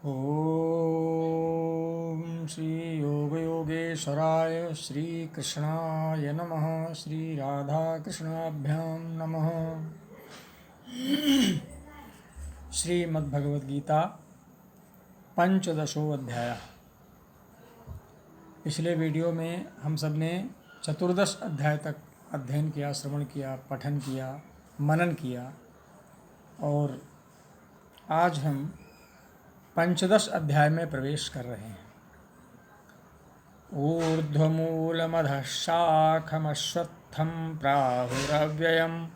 ओम श्री योग योगेश्वराय श्री कृष्णाय नमः। श्री राधा कृष्णाभ्यां नमः। श्रीमद्भगवद गीता पंचदशो अध्याय। पिछले वीडियो में हम सब ने चतुर्दश अध्याय तक अध्ययन किया, श्रवण किया, पठन किया, मनन किया और आज हम पंचदश अध्याय में प्रवेश कर रहे हैं। ऊर्ध्वमूलमधः शाखमश्वत्थं प्राहुरव्ययम्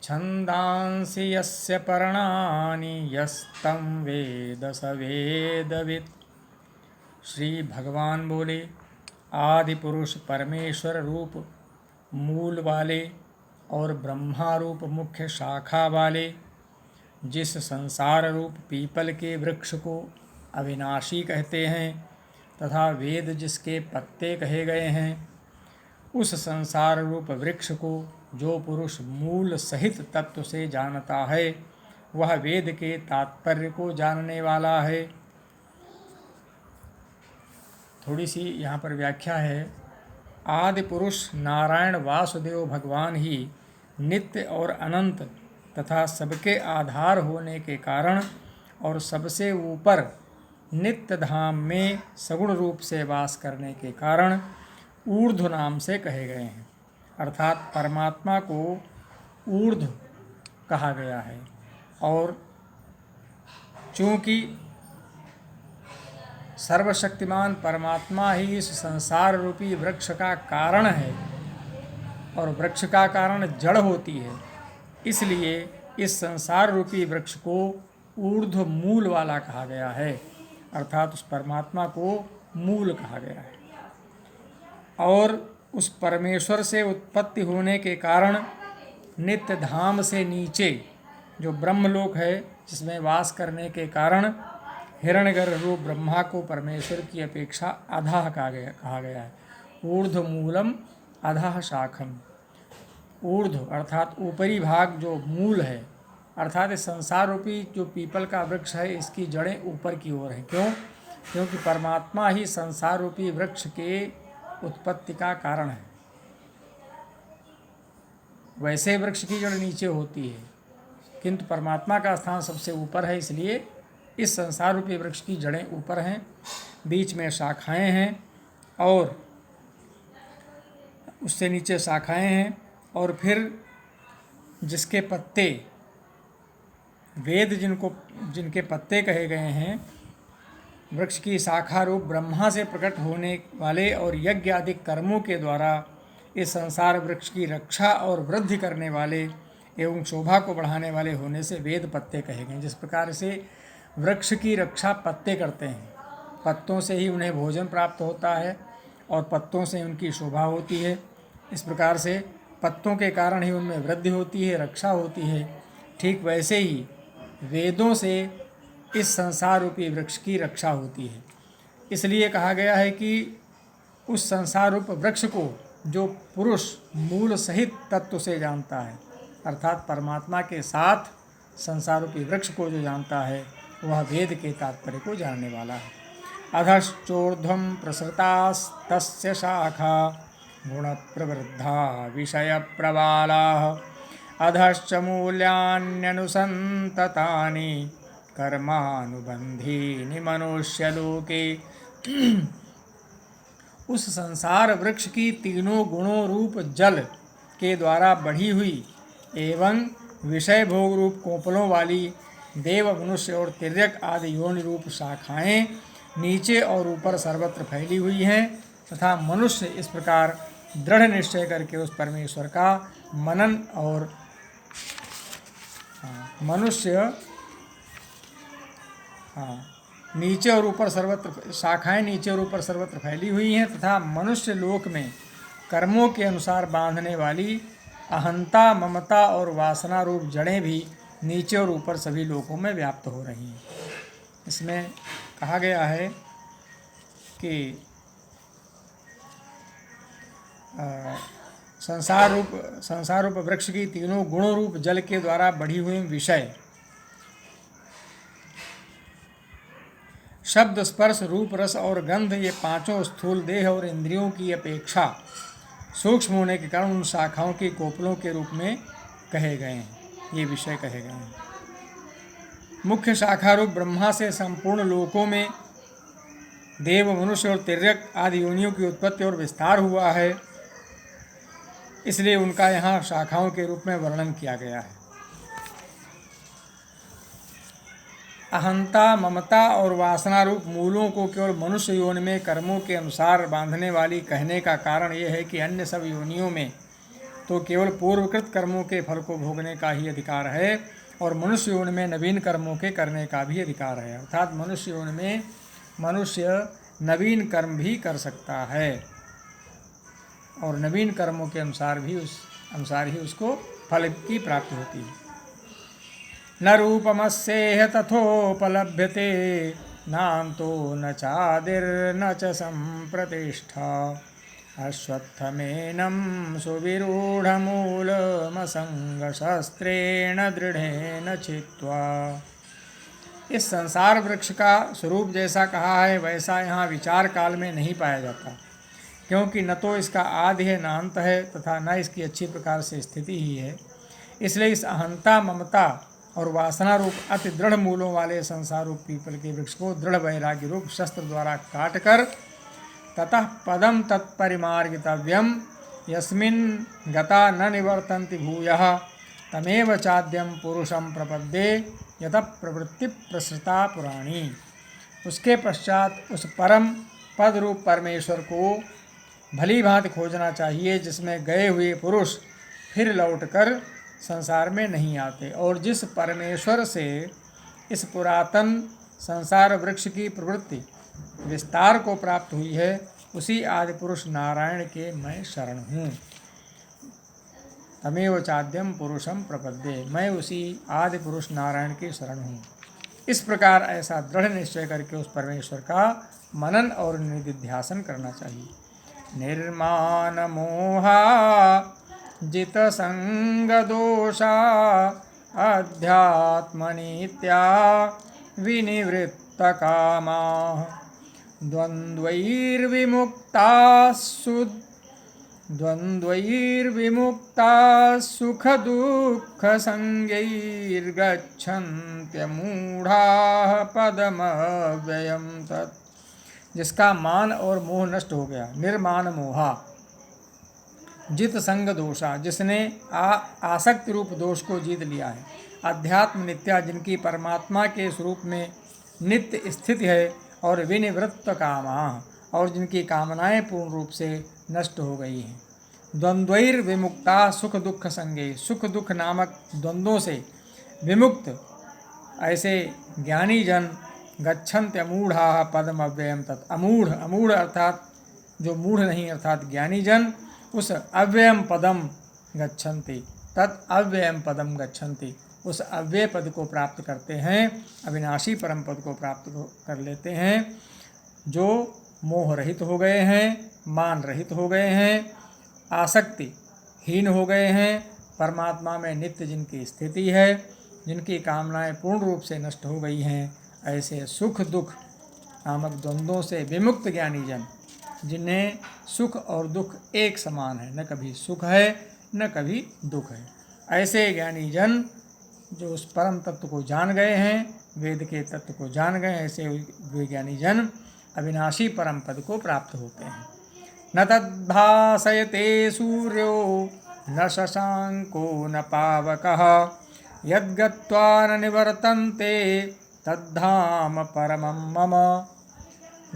छन्दांसि यस्य पर्णानि यस्तं वेद स वेदवित्। श्री भगवान बोले, आदि पुरुष परमेश्वर रूप मूल वाले और ब्रह्मा रूप मुख्य शाखा वाले, जिस संसार रूप पीपल के वृक्ष को अविनाशी कहते हैं तथा वेद जिसके पत्ते कहे गए हैं, उस संसार रूप वृक्ष को जो पुरुष मूल सहित तत्व से जानता है वह वेद के तात्पर्य को जानने वाला है। थोड़ी सी यहाँ पर व्याख्या है। आदि पुरुष नारायण वासुदेव भगवान ही नित्य और अनंत तथा सबके आधार होने के कारण और सबसे ऊपर नित्य धाम में सगुण रूप से वास करने के कारण ऊर्ध्व नाम से कहे गए हैं। अर्थात परमात्मा को ऊर्ध्व कहा गया है। और चूँकि सर्वशक्तिमान परमात्मा ही इस संसार रूपी वृक्ष का कारण है और वृक्ष का कारण जड़ होती है, इसलिए इस संसार रूपी वृक्ष को ऊर्ध्व मूल वाला कहा गया है। अर्थात उस परमात्मा को मूल कहा गया है। और उस परमेश्वर से उत्पत्ति होने के कारण नित्य धाम से नीचे जो ब्रह्मलोक है, जिसमें वास करने के कारण हिरण्यगर्भ रूप ब्रह्मा को परमेश्वर की अपेक्षा अधः कहा गया है। ऊर्ध्व मूलम अधः शाखम। ऊर्ध्व अर्थात ऊपरी भाग जो मूल है, अर्थात इस संसार रूपी जो पीपल का वृक्ष है, इसकी जड़ें ऊपर की ओर हैं। क्यों? क्योंकि परमात्मा ही संसार रूपी वृक्ष के उत्पत्ति का कारण है। वैसे वृक्ष की जड़ नीचे होती है, किंतु परमात्मा का स्थान सबसे ऊपर है, इसलिए इस संसार रूपी वृक्ष की जड़ें ऊपर हैं, बीच में शाखाएं हैं और उससे नीचे शाखाएं हैं और फिर जिसके पत्ते वेद जिनके पत्ते कहे गए हैं, वृक्ष की शाखा रूप ब्रह्मा से प्रकट होने वाले और यज्ञ आदि कर्मों के द्वारा इस संसार वृक्ष की रक्षा और वृद्धि करने वाले एवं शोभा को बढ़ाने वाले होने से वेद पत्ते कहे गए। जिस प्रकार से वृक्ष की रक्षा पत्ते करते हैं, पत्तों से ही उन्हें भोजन प्राप्त होता है और पत्तों से उनकी शोभा होती है, इस प्रकार से पत्तों के कारण ही उनमें वृद्धि होती है, रक्षा होती है। ठीक वैसे ही वेदों से इस संसार रूपी वृक्ष की रक्षा होती है। इसलिए कहा गया है कि उस संसार रूप वृक्ष को जो पुरुष मूल सहित तत्व से जानता है, अर्थात परमात्मा के साथ संसार रूपी वृक्ष को जो जानता है, वह वेद के तात्पर्य को जानने वाला है। अधश्चोर्ध्वं प्रसृतास्तस्य शाखा गुण प्रवृद्धा विषय प्रबालाः अधश्च मूल्यान्यनुसन्ततानि कर्मानुबन्धीनि मनुष्यलोके। उस संसार वृक्ष की तीनों गुणों रूप जल के द्वारा बढ़ी हुई एवं विषय भोग रूप कोपलों वाली देव, मनुष्य और तिर्यक आदि योनि रूप शाखाएं नीचे और ऊपर सर्वत्र फैली हुई हैं तथा मनुष्य इस प्रकार दृढ़ निश्चय करके उस परमेश्वर का मनन और नीचे और ऊपर सर्वत्र शाखाएं नीचे और ऊपर सर्वत्र फैली हुई हैं तथा मनुष्य लोक में कर्मों के अनुसार बांधने वाली अहंता, ममता और वासना रूप जड़ें भी नीचे और ऊपर सभी लोकों में व्याप्त हो रही हैं। इसमें कहा गया है कि संसार रूप वृक्ष की तीनों गुणों रूप जल के द्वारा बढ़ी हुई विषय शब्द, स्पर्श, रूप, रस और गंध ये पांचों स्थूल देह और इंद्रियों की अपेक्षा सूक्ष्म होने के कारण उन शाखाओं की कोपलों के रूप में कहे गए हैं, ये विषय कहे गए हैं। मुख्य शाखा रूप ब्रह्मा से संपूर्ण लोकों में देव, मनुष्य और तिर्यक आदि योनियों की उत्पत्ति और विस्तार हुआ है, इसलिए उनका यहाँ शाखाओं के रूप में वर्णन किया गया है। अहंता, ममता और वासना रूप मूलों को केवल मनुष्य योनि में कर्मों के अनुसार बांधने वाली कहने का कारण यह है कि अन्य सब योनियों में तो केवल पूर्वकृत कर्मों के फल को भोगने का ही अधिकार है और मनुष्य योनि में नवीन कर्मों के करने का भी अधिकार है। अर्थात मनुष्य योनि में मनुष्य नवीन कर्म भी कर सकता है और नवीन कर्मों के अनुसार ही उसको फल की प्राप्ति होती है। न रूपमस्येह तथोपलभ्यते नान्तो न चादिर्न च संप्रतिष्ठा अश्वत्थमेनं सुविरूढ़मूलमसंगशस्त्रेण दृढ़ेन छित्त्वा। इस संसार वृक्ष का स्वरूप जैसा कहा है वैसा यहाँ विचार काल में नहीं पाया जाता, क्योंकि न तो इसका आदि है न अंत है तथा न इसकी अच्छी प्रकार से स्थिति ही है। इसलिए इस अहंता, ममता और वासना रूप अति दृढ़ मूलों वाले संसार रूप पीपल के वृक्ष को दृढ़ वैराग्य रूप शस्त्र द्वारा काटकर ततः पदम तत्परिमार्गितव्यम यस्मिन् गता न निवर्तन्ति भूयः तमेव चाद्यम पुरुषं प्रपद्ये यतः प्रवृत्ति प्रसृता पुराणी। उसके पश्चात उस परम पद रूप परमेश्वर को भली भांति खोजना चाहिए, जिसमें गए हुए पुरुष फिर लौटकर संसार में नहीं आते और जिस परमेश्वर से इस पुरातन संसार वृक्ष की प्रवृत्ति विस्तार को प्राप्त हुई है, उसी आदि पुरुष नारायण के मैं शरण हूँ। तमेव चाद्यम पुरुषम प्रपद्ये, मैं उसी आदि पुरुष नारायण के शरण हूँ। इस प्रकार ऐसा दृढ़ निश्चय करके उस परमेश्वर का मनन और निधिध्यासन करना चाहिए। निर्माण मोहा जित संग दोषा अध्यात्मनित्या विनिवृत्त कामा द्वन्द्वैर्विमुक्ता सुख दुःख संगैर्गच्छन्त्यमूढ़ाः पदमव्ययं तत्। जिसका मान और मोह नष्ट हो गया। निर्मान मोहा जित संग दोषा, जिसने आसक्ति रूप दोष को जीत लिया है। अध्यात्म नित्या, जिनकी परमात्मा के स्वरूप में नित्य स्थिति है। और विनिवृत्त कामा, और जिनकी कामनाएं पूर्ण रूप से नष्ट हो गई हैं। द्वंद्वैर विमुक्ता सुख दुख संगे, सुख दुख नामक द्वंद्वों से विमुक्त ऐसे ज्ञानी जन गच्छन्त्य मूढ़ा पदम अव्ययम तत्। अमूढ़, अमूढ़ अर्थात जो मूढ़ नहीं, अर्थात ज्ञानी जन उस अव्ययम पदम गच्छन्ति, तत् अव्ययम पदम गच्छन्ति, उस अव्यय पद को प्राप्त करते हैं, अविनाशी परम पद को प्राप्त कर लेते हैं, जो मोह रहित हो गए हैं, मान रहित हो गए हैं, आसक्ति हीन हो गए हैं, परमात्मा में नित्य जिनकी स्थिति है, जिनकी कामनाएं पूर्ण रूप से नष्ट हो गई हैं, ऐसे सुख दुख नामक द्वंद्वों से विमुक्त ज्ञानी जन, जिन्हें सुख और दुख एक समान है, न कभी सुख है न कभी दुख है, ऐसे ज्ञानी जन जो उस परम तत्व को जान गए हैं, वेद के तत्व को जान गए, ऐसे वे ज्ञानी जन अविनाशी परम पद को प्राप्त होते हैं। न तद्भासयते सूर्यो न शशांको न पावकः यद्गत्वा न निवर्तन्ते तद्धाम परमं मम।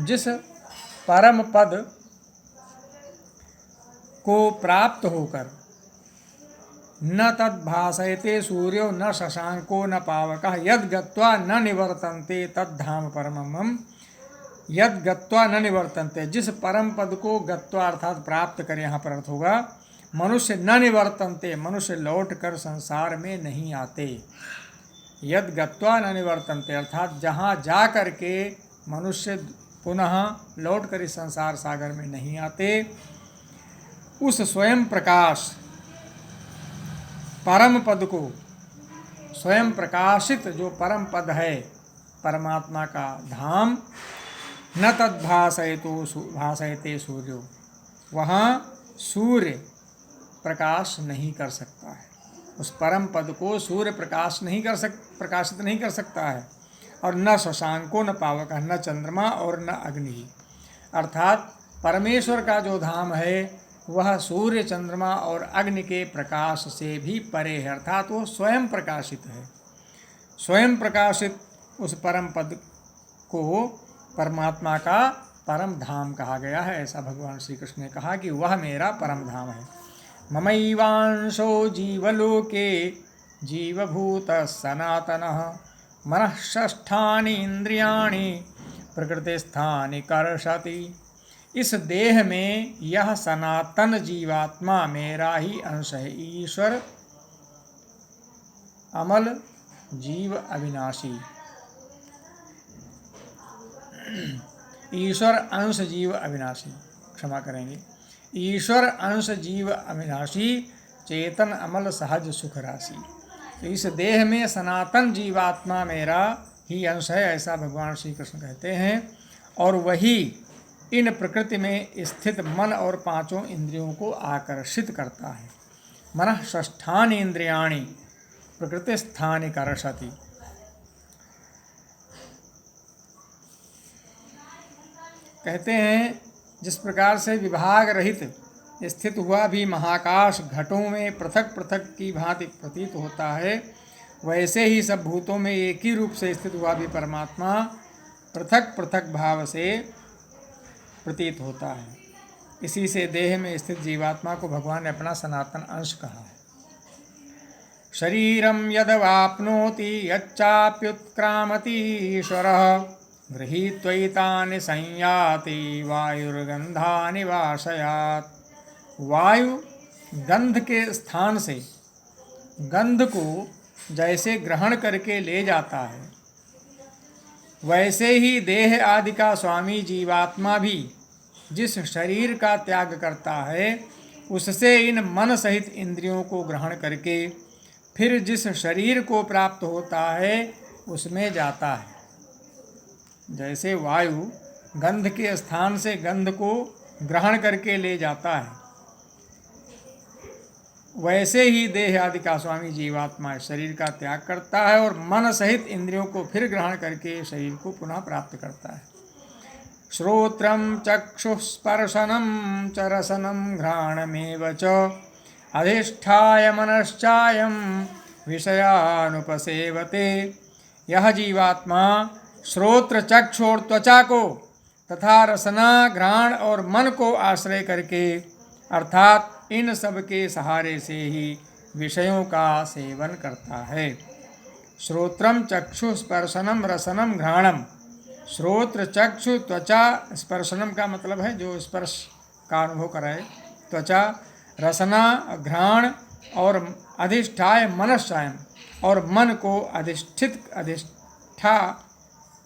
जिस परम पद को प्राप्त होकर न तद्भासयते सूर्यो न शशांको न पावकः यद्गत्वा न निवर्तन्ते तद्धाम परमं मम। यद्गत्वा न निवर्तन्ते, जिस परम पद को गत्वा अर्थात प्राप्त कर, यहाँ पर अर्थ होगा मनुष्य न निवर्तन्ते, मनुष्य लौट कर संसार में नहीं आते। यद्गत्वा न निवर्तन्ते अर्थात जहाँ जा कर के मनुष्य पुनः लौट कर इस संसार सागर में नहीं आते, उस स्वयं प्रकाश परम पद को, स्वयं प्रकाशित जो परम पद है परमात्मा का धाम न भासयते सूर्यो, वहाँ सूर्य प्रकाश नहीं कर सकता है। उस परम पद को सूर्य प्रकाशित नहीं कर सकता है। और न शशांको न पावक, न चंद्रमा और न अग्नि। अर्थात परमेश्वर का जो धाम है वह सूर्य, चंद्रमा और अग्नि के प्रकाश से भी परे है। अर्थात वो स्वयं प्रकाशित है। स्वयं प्रकाशित उस परम पद को परमात्मा का परम धाम कहा गया है। ऐसा भगवान श्री कृष्ण ने कहा कि वह मेरा परम धाम है। ममैवांशो जीवलोके जीवभूत सनातनः मनः षष्ठानि इंद्रियाणि प्रकृतिस्थानि कर्षति। इस देह में यह सनातन जीवात्मा मेरा ही अंश है। ईश्वर अमल जीव अविनाशी, ईश्वर अंश जीव अविनाशी, क्षमा करेंगे, ईश्वर अंश जीव अविनाशी, चेतन अमल सहज सुख राशि। तो इस देह में सनातन जीवात्मा मेरा ही अंश है, ऐसा भगवान श्री कृष्ण कहते हैं। और वही इन प्रकृति में स्थित मन और पांचों इंद्रियों को आकर्षित करता है। मनः षष्ठानि इंद्रियाणि प्रकृति स्थानि कर्षति। कहते हैं जिस प्रकार से विभाग रहित स्थित हुआ भी महाकाश घटों में पृथक पृथक की भांति प्रतीत होता है, वैसे ही सब भूतों में एक ही रूप से स्थित हुआ भी परमात्मा पृथक पृथक भाव से प्रतीत होता है। इसी से देह में स्थित जीवात्मा को भगवान ने अपना सनातन अंश कहा है। शरीरम यदवाप्नोति यच्चाप्युत्क्रामति ईश्वरः गृहीत्वैतानि संयाति वायुर्गंधानि वाशयात्। वायु गंध के स्थान से गंध को जैसे ग्रहण करके ले जाता है, वैसे ही देह आदि का स्वामी जीवात्मा भी जिस शरीर का त्याग करता है, उससे इन मन सहित इंद्रियों को ग्रहण करके फिर जिस शरीर को प्राप्त होता है उसमें जाता है। जैसे वायु गंध के स्थान से गंध को ग्रहण करके ले जाता है, वैसे ही देह आदि का स्वामी जीवात्मा शरीर का त्याग करता है और मन सहित इंद्रियों को फिर ग्रहण करके शरीर को पुनः प्राप्त करता है। श्रोत्रम चक्षुस्पर्शनम च रसनम घ्राणमेव च अधिष्ठाय मनश्चायं विषयानुपसेवते। यह जीवात्मा श्रोत्र, चक्षु और त्वचा को तथा रसना, घ्राण और मन को आश्रय करके अर्थात इन सब के सहारे से ही विषयों का सेवन करता है। श्रोत्रम चक्षु स्पर्शनम रसनम घ्राणम। श्रोत्र, चक्षु, त्वचा, स्पर्शनम का मतलब है जो स्पर्श का अनुभव कराए, त्वचा, रसना, घ्राण और अधिष्ठाय मनश्चायम, और मन को अधिष्ठा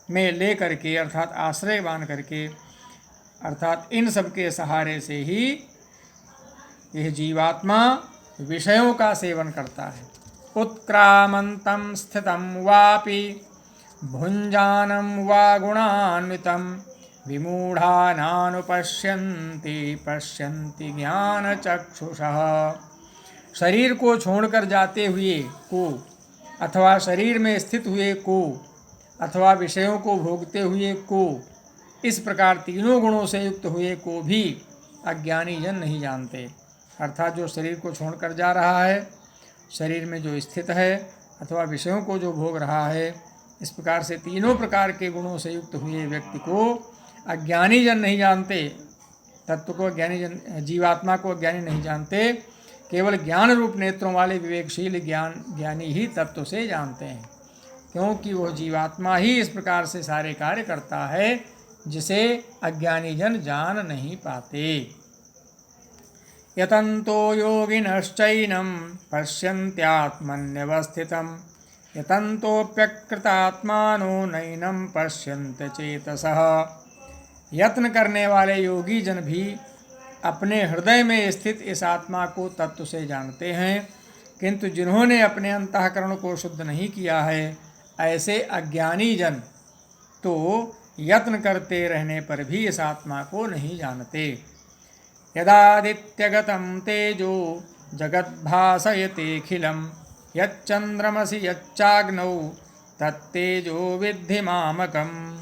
में ले करके अर्थात आश्रय मान करके अर्थात इन सब के सहारे से ही यह जीवात्मा विषयों का सेवन करता है। उत्क्रामंतं स्थितं वापि भुञ्जानं वा गुणान्वितं विमूढ़ा नानुपश्यन्ति पश्यन्ति ज्ञानचक्षुषः। शरीर को छोड़कर जाते हुए को अथवा शरीर में स्थित हुए को अथवा विषयों को भोगते हुए को, इस प्रकार तीनों गुणों से युक्त हुए को भी अज्ञानी जन नहीं जानते। अर्थात जो शरीर को छोड़कर जा रहा है, शरीर में जो स्थित है अथवा विषयों को जो भोग रहा है, इस प्रकार से तीनों प्रकार के गुणों से युक्त हुए व्यक्ति को अज्ञानी जन नहीं जानते। तत्व को जीवात्मा को अज्ञानी नहीं जानते, केवल ज्ञान रूप नेत्रों वाले विवेकशील ज्ञानी ही तत्व से जानते हैं, क्योंकि वह जीवात्मा ही इस प्रकार से सारे कार्य करता है जिसे अज्ञानी जन जान नहीं पाते। यतन्तो योगिनश्चैनं पश्यन्त्यात्मन्यवस्थितं यतन्तोऽप्यकृतात्मानो नैनं पश्यन्ति चेतसः। यत्न करने वाले योगी जन भी अपने हृदय में स्थित इस आत्मा को तत्व से जानते हैं, किंतु जिन्होंने अपने अंतःकरण को शुद्ध नहीं किया है, ऐसे अज्ञानी जन तो यत्न करते रहने पर भी इस आत्मा को नहीं जानते। यदादित्यगतं तेजो जगद्भासयतेऽखिलं यच्चंद्रमसि यच्चाग्नौ तत्तेजो विद्धि मामकम्।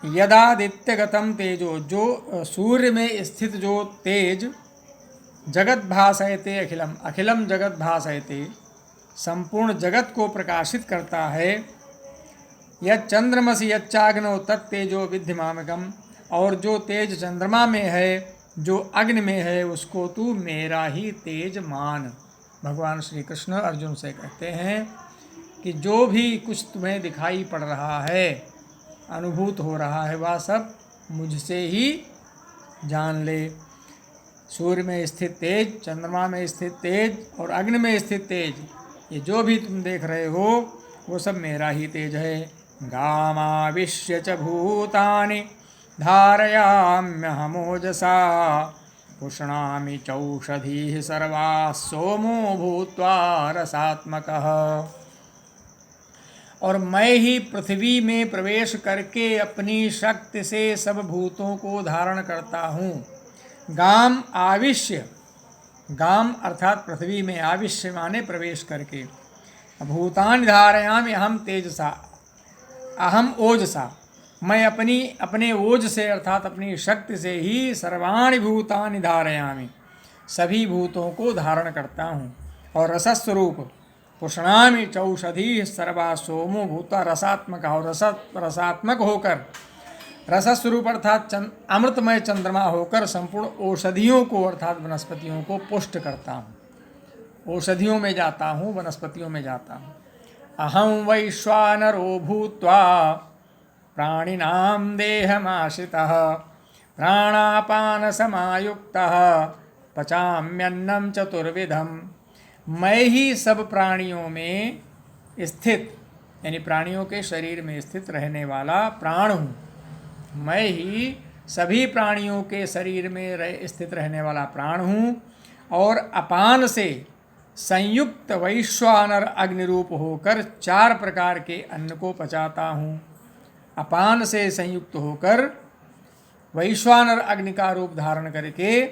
यदादित्यगतं तेजो, जो सूर्य में स्थित जो तेज, जगत भासयते अखिलम, अखिलम जगत भासयते, संपूर्ण जगत को प्रकाशित करता है। यह चंद्रमसि यच्चाग्नौ तत्तेजो विद्धि मामकम, और जो तेज चंद्रमा में है, जो अग्नि में है, उसको तू मेरा ही तेज मान। भगवान श्री कृष्ण अर्जुन से कहते हैं कि जो भी कुछ तुम्हें दिखाई पड़ रहा है, अनुभूत हो रहा है, वह सब मुझसे ही जान ले। सूर्य में स्थित तेज, चंद्रमा में स्थित तेज और अग्नि में स्थित तेज, ये जो भी तुम देख रहे हो वो सब मेरा ही तेज है। गामाविश्य च भूतानि धारयाम्यहमोजसा पुष्णामि चौषधीः सर्वाः सोमो भूत्वा रसात्मकः। और मैं ही पृथ्वी में प्रवेश करके अपनी शक्ति से सब भूतों को धारण करता हूँ। गाम आविश्य, गाम अर्थात पृथ्वी में, आविश्य माने प्रवेश करके। भूतानि धारयामि अहम तेजसा, अहम ओजसा, मैं अपने ओज से अर्थात अपनी शक्ति से ही सर्वाणि भूतानि धारयामि, सभी भूतों को धारण करता हूँ। और रसस्वरूप पुष्णामि चौषधि सर्वा सोमो भूता रसात्मक, और रसात्मक होकर, रसस्वरूप अर्थात अमृतमय चंद्रमा होकर संपूर्ण औषधियों को अर्थात वनस्पतियों को पुष्ट करता हूँ। औषधियों में जाता हूँ, वनस्पतियों में जाता हूँ। अहं वैश्वानरो भूत्वा प्राणिनां देहमाश्रितः प्राणापानसमायुक्तः पचाम्यन्नं चतुर्विधम्। मैं ही सब प्राणियों में स्थित, यानी प्राणियों के शरीर में स्थित रहने वाला प्राण हूँ। मैं ही सभी प्राणियों के शरीर में स्थित रहने वाला प्राण हूँ, और अपान से संयुक्त वैश्वानर अग्निरूप होकर 4 प्रकार के अन्न को पचाता हूँ। अपान से संयुक्त होकर वैश्वानर अग्नि का रूप धारण करके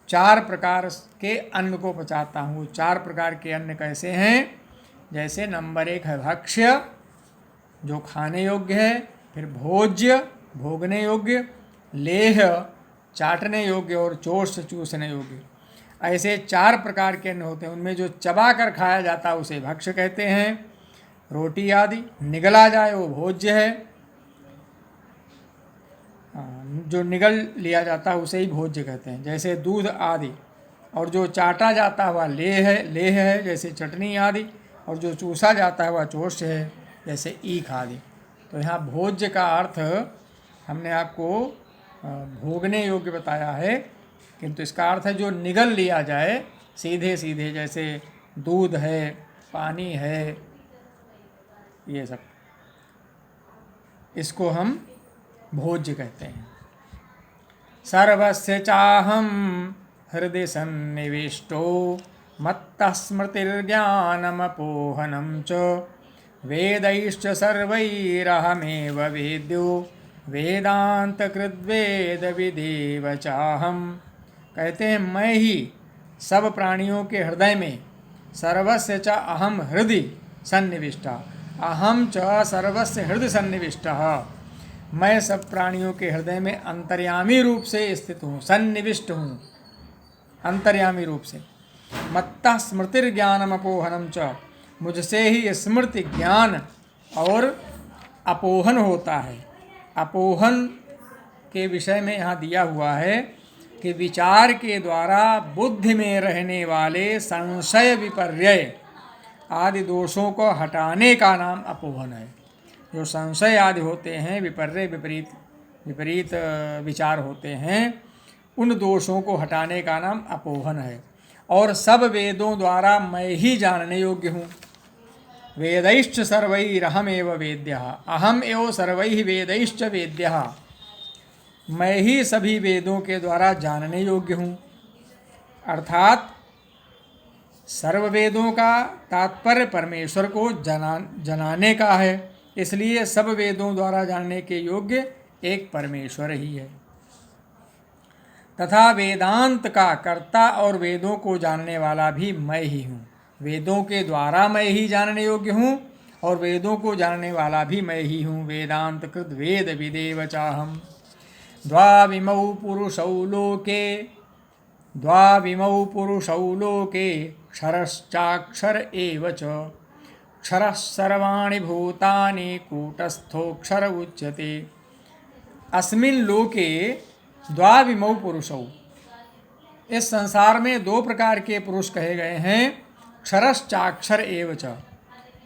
4 प्रकार के अन्न को पचाता हूँ। 4 प्रकार के अन्न कैसे हैं? जैसे नंबर 1 है भक्ष्य, जो खाने योग्य है, फिर भोज्य, भोगने योग्य, लेह, चाटने योग्य, और चोष्य, चूसने योग्य। ऐसे 4 प्रकार के अन्न होते हैं। उनमें जो चबा कर खाया जाता है उसे भक्ष्य कहते हैं। रोटी आदि निगला जाए वो भोज्य है, जो निगल लिया जाता है उसे ही भोज्य कहते हैं, जैसे दूध आदि। और जो चाटा जाता है वह लेह है, जैसे चटनी आदि। और जो चूसा जाता है वह चोष्य है, जैसे ईख आदि। तो यहाँ भोज्य का अर्थ हमने आपको भोगने योग्य बताया है, किंतु इसका अर्थ है जो निगल लिया जाए सीधे सीधे, जैसे दूध है, पानी है, ये सब, इसको हम भोज्य कहते हैं। सर्वस्य चाहं हृदि सन्निविष्टो मत्तः स्मृतिर्ज्ञानमपोहनं च वेदैश्च सर्वैरहमेव वेद्यो वेदान्तकृद्वेदविदेव चाहम्। कहते हैं मैं ही सब प्राणियों के हृदय में, सर्वस्य च अहम हृदि सन्निविष्टा, अहम च सर्वस्य हृदय सन्निविष्टः, मैं सब प्राणियों के हृदय में अंतर्यामी रूप से स्थित हूँ, सन्निविष्ट हूँ, अंतर्यामी रूप से। मत्तः स्मृतिर्ज्ञानम अपोहनम च, मुझसे ही स्मृति, ज्ञान और अपोहन होता है। अपोहन के विषय में यहाँ दिया हुआ है कि विचार के द्वारा बुद्धि में रहने वाले संशय, विपर्यय आदि दोषों को हटाने का नाम अपोहन है। जो संशय आदि होते हैं, विपर्यय, विपरीत विचार होते हैं, उन दोषों को हटाने का नाम अपोहन है। और सब वेदों द्वारा मैं ही जानने योग्य हूँ। वेदैश्च सर्वैरहमेव वेद्यः, अहम एव सर्वैः वेदैश्च वेद्यः, मैं ही सभी वेदों के द्वारा जानने योग्य हूँ। अर्थात सर्व वेदों का तात्पर्य परमेश्वर को जनाने का है। इसलिए सब वेदों द्वारा जानने के योग्य एक परमेश्वर ही है। तथा वेदांत का कर्ता और वेदों को जानने वाला भी मैं ही हूँ। वेदों के द्वारा मैं ही जानने योग्य हूँ और वेदों को जानने वाला भी मैं ही हूँ। वेदांत कृत वेद विदेव चाहम। द्वाविमौ पुरुषौ लोके क्षरश्चाक्षर एव च। क्षरः सर्वाणि भूतानि कूटस्थोऽक्षर उच्यते। अस्मिन् लोके द्वाविमौ पुरुषौ, इस संसार में दो प्रकार के पुरुष कहे गए हैं। क्षरश्चाक्षर एव च,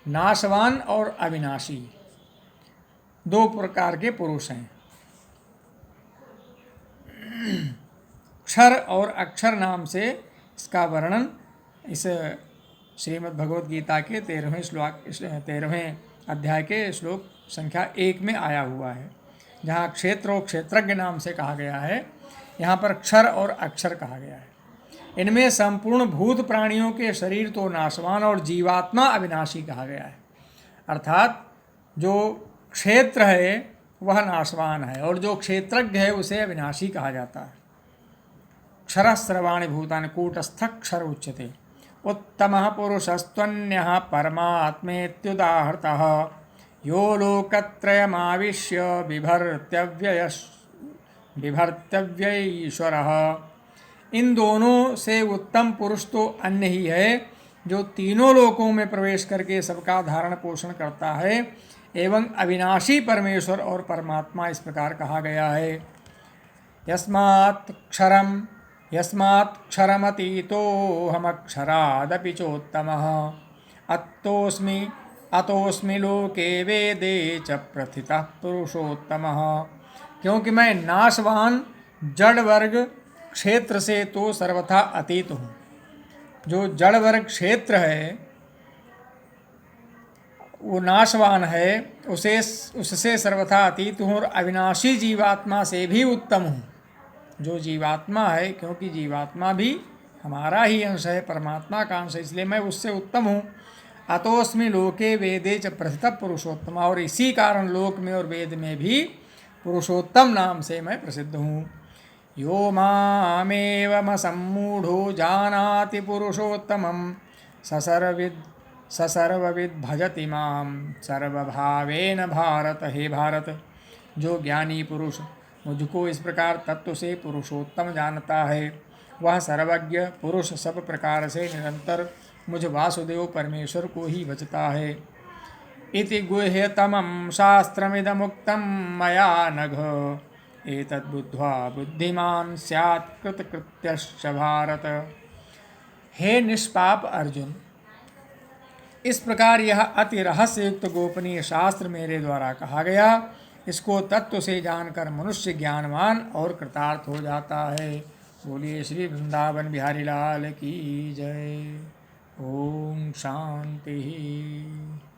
नाशवान और अविनाशी, दो प्रकार के पुरुष हैं। क्षर और अक्षर नाम से इसका वर्णन इस श्रीमद् भगवद गीता के 13वें अध्याय के श्लोक संख्या 1 में आया हुआ है, जहाँ क्षेत्र और क्षेत्रज्ञ नाम से कहा गया है, यहाँ पर क्षर और अक्षर कहा गया है। इनमें संपूर्ण भूत प्राणियों के शरीर तो नाशवान और जीवात्मा अविनाशी कहा गया है। अर्थात जो क्षेत्र है वह नाशवान है और जो क्षेत्रज्ञ है उसे अविनाशी कहा जाता है। क्षरः सर्वाणि भूतानि कूटस्थक्षर उच्यते। उत्तमः पुरुषस्त्वन्यः परमात्मेत्युदाहृतः यो लोकत्रयमाविश्य बिभर्त्यव्ययीश्वरः। इन दोनों से उत्तम पुरुष तो अन्य ही है, जो तीनों लोकों में प्रवेश करके सबका धारण पोषण करता है एवं अविनाशी परमेश्वर और परमात्मा इस प्रकार कहा गया है। यस्मात् क्षरमतीतोऽहमक्षरादपि चोत्तमः। अतोऽस्मि लोके वेदे च प्रथितः पुरुषोत्तमः। क्योंकि मैं नाशवान जड़ वर्ग क्षेत्र से तो सर्वथा अतीत हूँ। जो जड़ वर्ग क्षेत्र है वो नाशवान है, उससे सर्वथा अतीत हूँ और अविनाशी जीवात्मा से भी उत्तम हूँ। जो जीवात्मा है, क्योंकि जीवात्मा भी हमारा ही अंश है, परमात्मा का अंश है, इसलिए मैं उससे उत्तम हूँ। अतोऽस्मि लोके वेदे च प्रथितः पुरुषोत्तम, और इसी कारण लोक में और वेद में भी पुरुषोत्तम नाम से मैं प्रसिद्ध हूँ। यो मामेवमसम्मूढो जानाति पुरुषोत्तमं सर्वविद् भजति मां सर्वभावेन भारत। हे भारत, जो ज्ञानी पुरुष मुझको इस प्रकार तत्व से पुरुषोत्तम जानता है, वह सर्वज्ञ पुरुष सब प्रकार से निरंतर मुझ वासुदेव परमेश्वर को ही भजता है। इति गुह्यतमं शास्त्रमिदमुक्तं मया नघ। एतद्बुद्ध्वा बुद्धिमान् स्यात् कृतकृत्यश्च भारत। हे निष्पाप अर्जुन, इस प्रकार यह अति रहस्ययुक्त गोपनीय शास्त्र मेरे द्वारा कहा गया। इसको तत्व से जानकर मनुष्य ज्ञानवान और कृतार्थ हो जाता है। बोलिए श्री वृंदावन बिहारी लाल की जय। ओम शांति।